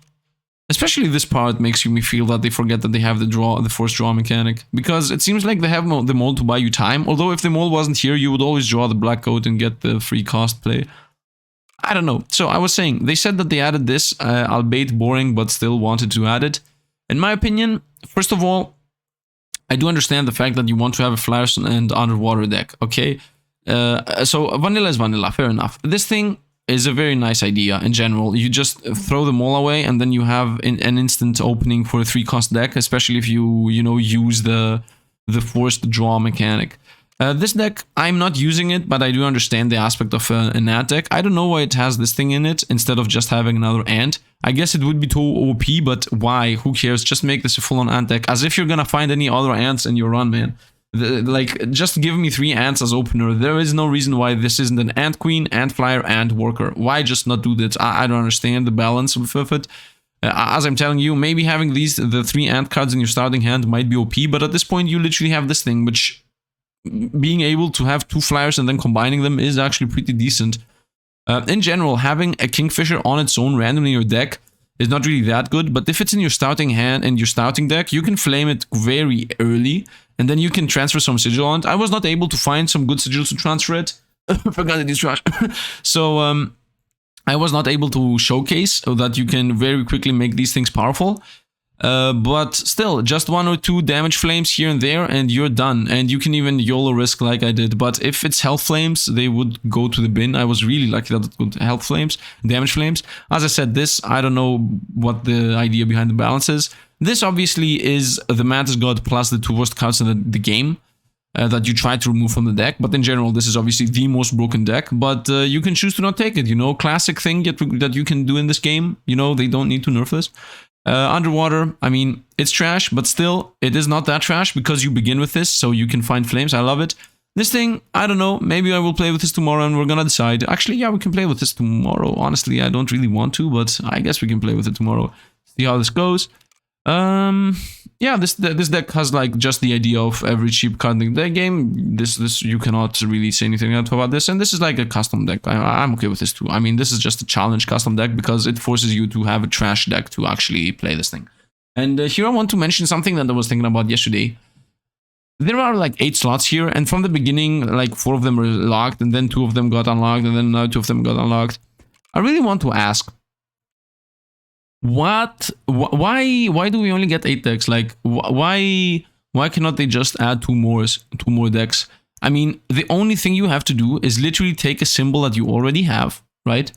Especially this part makes me feel that they forget that they have the forced draw mechanic. Because it seems like they have the mole to buy you time. Although if the mole wasn't here, you would always draw the black coat and get the free cost play. I don't know. So I was saying, they said that they added this, albeit boring, but still wanted to add it. In my opinion, first of all, I do understand the fact that you want to have a flyers and underwater deck, okay? So vanilla is vanilla, fair enough. This thing is a very nice idea in general. You just throw them all away and then you have an instant opening for a 3-cost deck, especially if you use the forced draw mechanic. This deck, I'm not using it, but I do understand the aspect of an ant deck. I don't know why it has this thing in it instead of just having another ant. I guess it would be too OP, but why? Who cares? Just make this a full-on ant deck, as if you're gonna find any other ants in your run, man. Like, just give me 3 ants as opener. There is no reason why this isn't an ant queen, ant flyer, ant worker. Why just not do this? I don't understand the balance of it. As I'm telling you, maybe having the 3 ant cards in your starting hand might be OP, but at this point you literally have this thing, which being able to have 2 flyers and then combining them is actually pretty decent. In general, having a Kingfisher on its own randomly in your deck is not really that good, but if it's in your starting hand and your starting deck, you can flame it very early, and then you can transfer some sigil on it. I was not able to find some good sigils to transfer it. Forgot it is trash. So, I was not able to showcase so that you can very quickly make these things powerful. But still, just 1 or 2 damage flames here and there and you're done. And you can even YOLO risk like I did. But if it's health flames, they would go to the bin. I was really lucky that it got health flames, damage flames. As I said, this, I don't know what the idea behind the balance is. This obviously is the Madness God plus the 2 worst cards in the game that you try to remove from the deck. But in general, this is obviously the most broken deck. But you can choose to not take it, you know. Classic thing that you can do in this game. You know, they don't need to nerf this. Underwater, I mean, it's trash, but still, it is not that trash because you begin with this, so you can find flames. I love it. This thing, I don't know, maybe I will play with this tomorrow and we're gonna decide. Actually, yeah, we can play with this tomorrow. Honestly, I don't really want to, but I guess we can play with it tomorrow. See how this goes. Yeah, this deck has like just the idea of every cheap card in the game. This you cannot really say anything about this, and this is like a custom deck. I'm okay with this too. I mean, this is just a challenge custom deck because it forces you to have a trash deck to actually play this thing. And here I want to mention something that I was thinking about yesterday. There are like 8 slots here, and from the beginning, like 4 of them were locked, and then 2 of them got unlocked, and then now 2 of them got unlocked. I really want to ask, why do we only get 8 decks? Like, why cannot they just add 2 more decks? I mean, the only thing you have to do is literally take a symbol that you already have, right?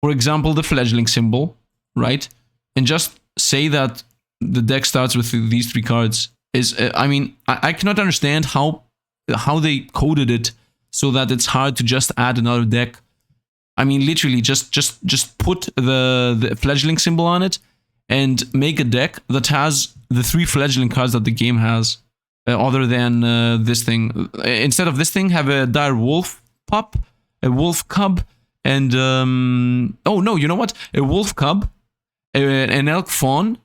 For example, the fledgling symbol, right? And just say that the deck starts with these 3 cards. I mean, I cannot understand how they coded it so that it's hard to just add another deck. I mean, literally, just put the fledgling symbol on it and make a deck that has the 3 fledgling cards that the game has, other than this thing. Instead of this thing, have a dire wolf pup, a wolf cub, and oh no, you know what? A wolf cub, an elk fawn,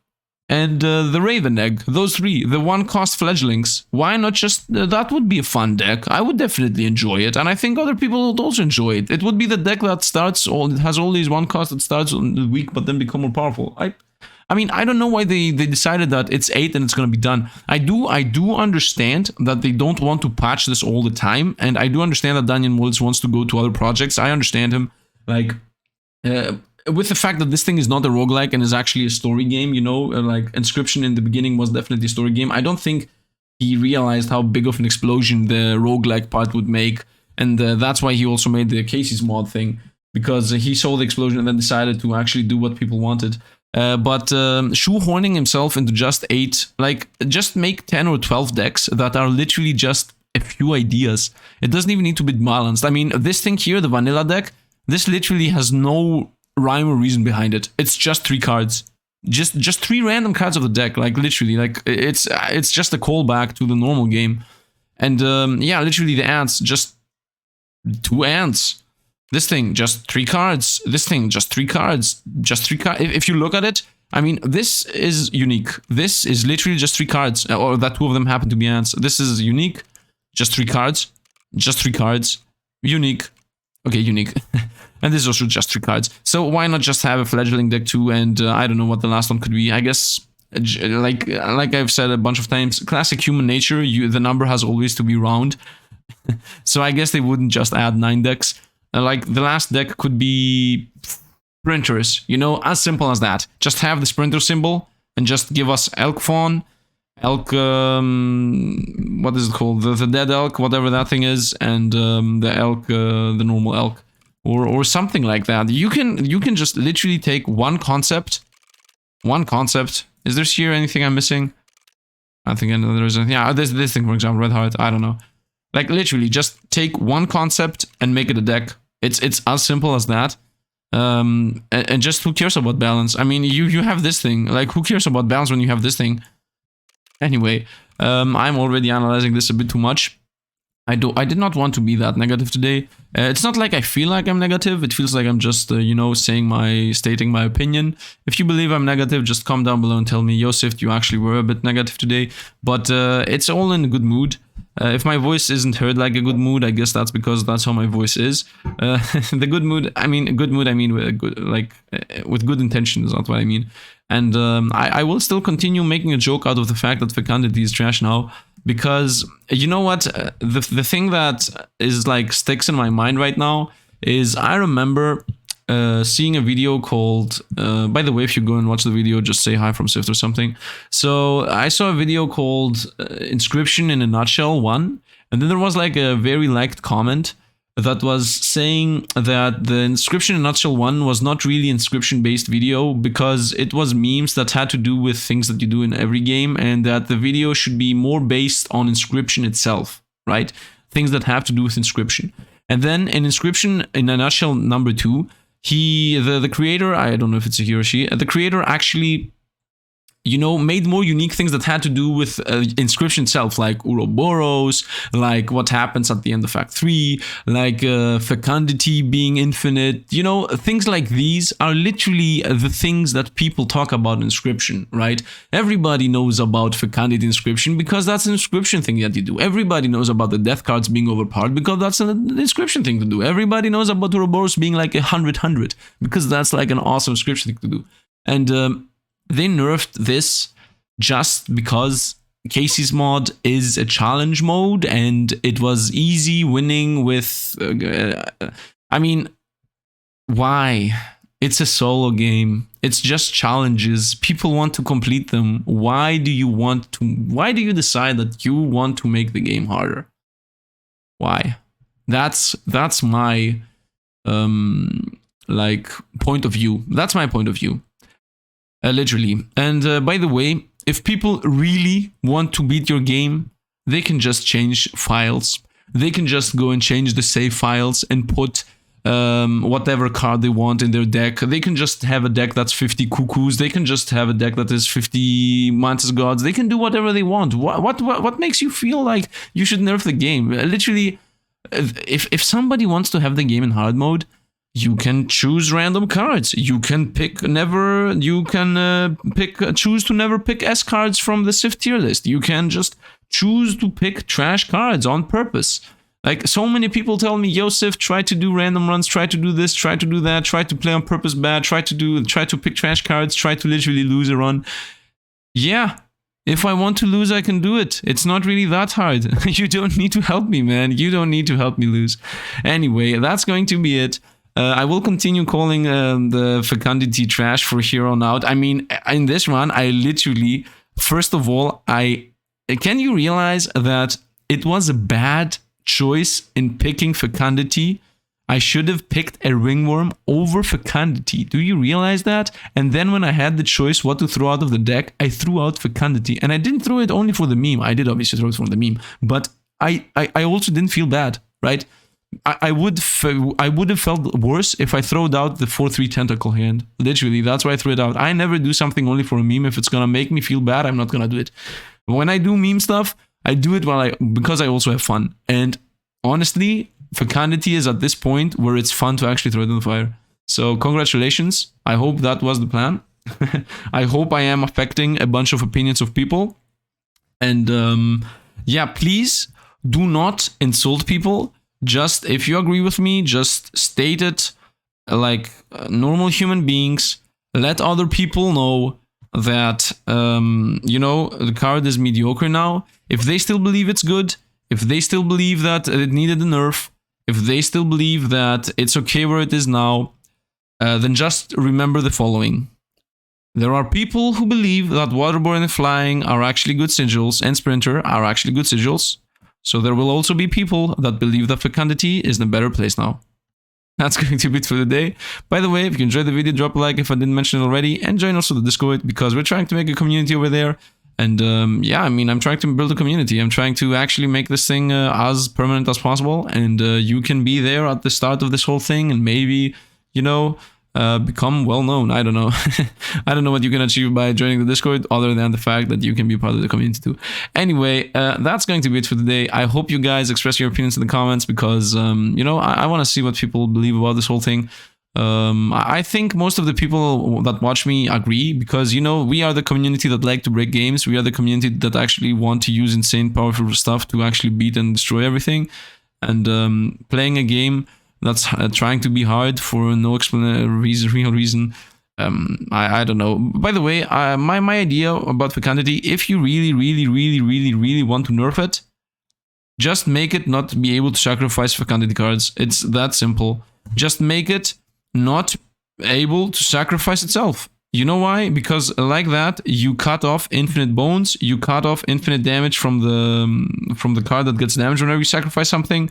and the raven egg. Those 3, the 1-cost fledglings. Why not just that would be a fun deck. I would definitely enjoy it, and I think other people would also enjoy it. It would be the deck that has all these 1-cost that starts on the week but then become more powerful. I mean, I don't know why they decided that it's 8 and it's gonna be done. I do understand that they don't want to patch this all the time, and I do understand that Daniel Mullins wants to go to other projects. I understand him. Like, with the fact that this thing is not a roguelike and is actually a story game, you know, like Inscryption in the beginning was definitely a story game. I don't think he realized how big of an explosion the roguelike part would make, and that's why he also made the Kaycee's mod thing, because he saw the explosion and then decided to actually do what people wanted. But shoehorning himself into just 8, like, just make 10 or 12 decks that are literally just a few ideas. It doesn't even need to be balanced. I mean, this thing here, the vanilla deck, this literally has no rhyme or reason behind it. It's just 3 cards, just 3 random cards of the deck. Like, literally, like, it's just a callback to the normal game. And yeah, literally the ants, just 2 ants. This thing, just 3 cards. This thing, just 3 cards. Just 3 cards. If you look at it, I mean, this is unique. This is literally just 3 cards, or that 2 of them happen to be ants. This is unique. Just 3 cards. Just 3 cards. Unique. Okay, unique. And this is also just 3 cards. So why not just have a fledgling deck too? And I don't know what the last one could be. I guess, like I've said a bunch of times, classic human nature, the number has always to be round. So I guess they wouldn't just add 9 decks. Like, the last deck could be sprinters, you know, as simple as that. Just have the sprinter symbol and just give us elk fawn, elk, what is it called? The dead elk, whatever that thing is, and the elk, the normal elk. Or something like that. You can just literally take one concept. Is there here anything I'm missing? I think there's anything. Yeah, there's this thing, for example, Red Heart. I don't know. Like, literally, just take one concept and make it a deck. It's as simple as that. And just, who cares about balance? I mean, you have this thing. Like, who cares about balance when you have this thing? Anyway, I'm already analyzing this a bit too much. I did not want to be that negative today. It's not like I feel like I'm negative. It feels like I'm just, you know, stating my opinion. If you believe I'm negative, just comment down below and tell me, yo, Sifd, you actually were a bit negative today. But it's all in a good mood. If my voice isn't heard like a good mood, I guess that's because that's how my voice is. The good mood, I mean with good, with good intentions, that's what I mean. And I will still continue making a joke out of the fact that fecundity is trash now. Because, you know what, the thing that is like sticks in my mind right now is I remember seeing a video called, by the way, if you go and watch the video, just say hi from Sifd or something. So I saw a video called Inscryption in a Nutshell 1, and then there was like a very liked comment that was saying that the Inscryption in a Nutshell 1 was not really Inscryption-based video because it was memes that had to do with things that you do in every game, and that the video should be more based on Inscryption itself, right? Things that have to do with Inscryption. And then in Inscryption in a Nutshell number 2, the creator, I don't know if it's a he or she, the creator actually, you know, made more unique things that had to do with Inscryption itself, like Ouroboros, like what happens at the end of Act 3, like fecundity being infinite, you know, things like these are literally the things that people talk about in Inscryption, right? Everybody knows about fecundity Inscryption because that's an Inscryption thing that you do. Everybody knows about the death cards being overpowered because that's an Inscryption thing to do. Everybody knows about Ouroboros being like 100-100 because that's like an awesome Inscryption thing to do. And they nerfed this just because Kaycee's mod is a challenge mode and it was easy winning with... I mean, why? It's a solo game. It's just challenges. People want to complete them. Why do you decide that you want to make the game harder? Why? That's my like point of view. That's my point of view. Literally. And by the way, if people really want to beat your game, they can just change files. They can just go and change the save files and put whatever card they want in their deck. They can just have a deck that's 50 cuckoos. They can just have a deck that is 50 mantis gods. They can do whatever they want. What makes you feel like you should nerf the game? Literally, if somebody wants to have the game in hard mode, you can choose random cards. You can pick choose to never pick S cards from the Sifd tier list. You can just choose to pick trash cards on purpose. Like, so many people tell me, yo, Sifd, try to do random runs, try to do this, try to do that, try to play on purpose bad, try to pick trash cards, try to literally lose a run. Yeah, if I want to lose, I can do it. It's not really that hard. You don't need to help me, man. You don't need to help me lose. Anyway, that's going to be it. I will continue calling the fecundity trash for here on out. I mean, in this run, I literally, first of all, can you realize that it was a bad choice in picking fecundity? I should have picked a ringworm over fecundity. Do you realize that? And then when I had the choice what to throw out of the deck, I threw out fecundity. And I didn't throw it only for the meme. I did obviously throw it for the meme. But I also didn't feel bad, right? I would have felt worse if I throwed out the 4/3 tentacle hand. Literally, that's why I threw it out. I never do something only for a meme. If it's gonna make me feel bad, I'm not gonna do it. When I do meme stuff, I do it because I also have fun. And honestly, fecundity is at this point where it's fun to actually throw it in the fire. So congratulations. I hope that was the plan. I hope I am affecting a bunch of opinions of people. And yeah, please do not insult people. Just, if you agree with me, just state it like normal human beings. Let other people know that, you know, the card is mediocre now. If they still believe it's good, if they still believe that it needed a nerf, if they still believe that it's okay where it is now, then just remember the following. There are people who believe that waterborne and flying are actually good sigils, and sprinter are actually good sigils. So there will also be people that believe that fecundity is in a better place now. That's going to be it for the day. By the way, if you enjoyed the video, drop a like if I didn't mention it already, and join also the Discord because we're trying to make a community over there. And yeah, I mean, I'm trying to build a community. I'm trying to actually make this thing as permanent as possible. And you can be there at the start of this whole thing and maybe, you know, become well known. I don't know. I don't know what you can achieve by joining the Discord other than the fact that you can be part of the community too. Anyway, that's going to be it for today. I hope you guys express your opinions in the comments because, you know, I want to see what people believe about this whole thing. I think most of the people that watch me agree because, you know, we are the community that like to break games. We are the community that actually want to use insane powerful stuff to actually beat and destroy everything. And playing a game that's trying to be hard for no real reason. I don't know. By the way, my idea about fecundity, if you really want to nerf it, just make it not be able to sacrifice fecundity cards. It's that simple. Just make it not able to sacrifice itself. You know why? Because like that, you cut off infinite bones, you cut off infinite damage from the card that gets damaged whenever you sacrifice something.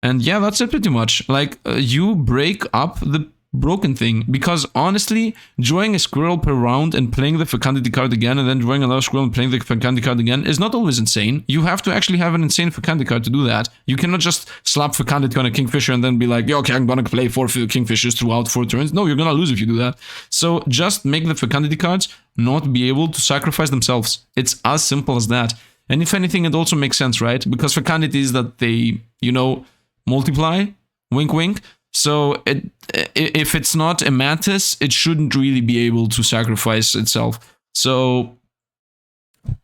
And yeah, that's it pretty much. Like, you break up the broken thing, because honestly, drawing a squirrel per round and playing the fecundity card again, and then drawing another squirrel and playing the fecundity card again is not always insane. You have to actually have an insane fecundity card to do that. You cannot just slap fecundity on a kingfisher and then be like, yeah, okay, I'm gonna play 4 kingfishers throughout 4 turns. No, you're gonna lose if you do that. So just make the fecundity cards not be able to sacrifice themselves. It's as simple as that. And if anything, it also makes sense, right? Because fecundity is that they, you know, multiply, wink wink. So if it's not a mantis, it shouldn't really be able to sacrifice itself. So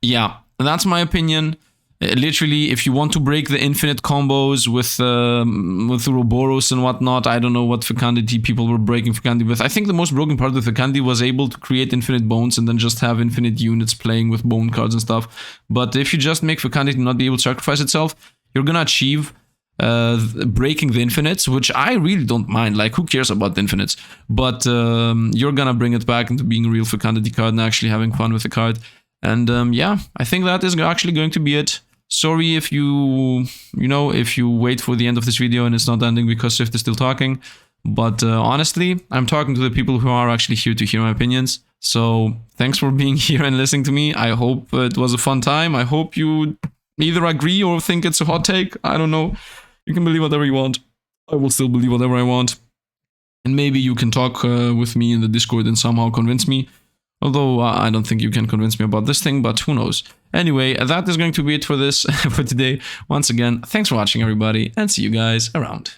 yeah, that's my opinion. Literally, if you want to break the infinite combos with Ouroboros and whatnot, I don't know what fecundity people were breaking fecundity with. I think the most broken part of the fecundity was able to create infinite bones and then just have infinite units playing with bone cards and stuff. But if you just make fecundity not be able to sacrifice itself, you're gonna achieve breaking the infinites, which I really don't mind. Like, who cares about the infinites? But you're gonna bring it back into being a real fecundity card and actually having fun with the card. And yeah, I think that is actually going to be it. Sorry if if you wait for the end of this video and it's not ending because Sifd is still talking. But honestly, I'm talking to the people who are actually here to hear my opinions. So thanks for being here and listening to me. I hope it was a fun time. I hope you either agree or think it's a hot take. I don't know. You can believe whatever you want. I will still believe whatever I want. And maybe you can talk with me in the Discord and somehow convince me. Although I don't think you can convince me about this thing, but who knows. Anyway, that is going to be it for this for today. Once again, thanks for watching, everybody, and see you guys around.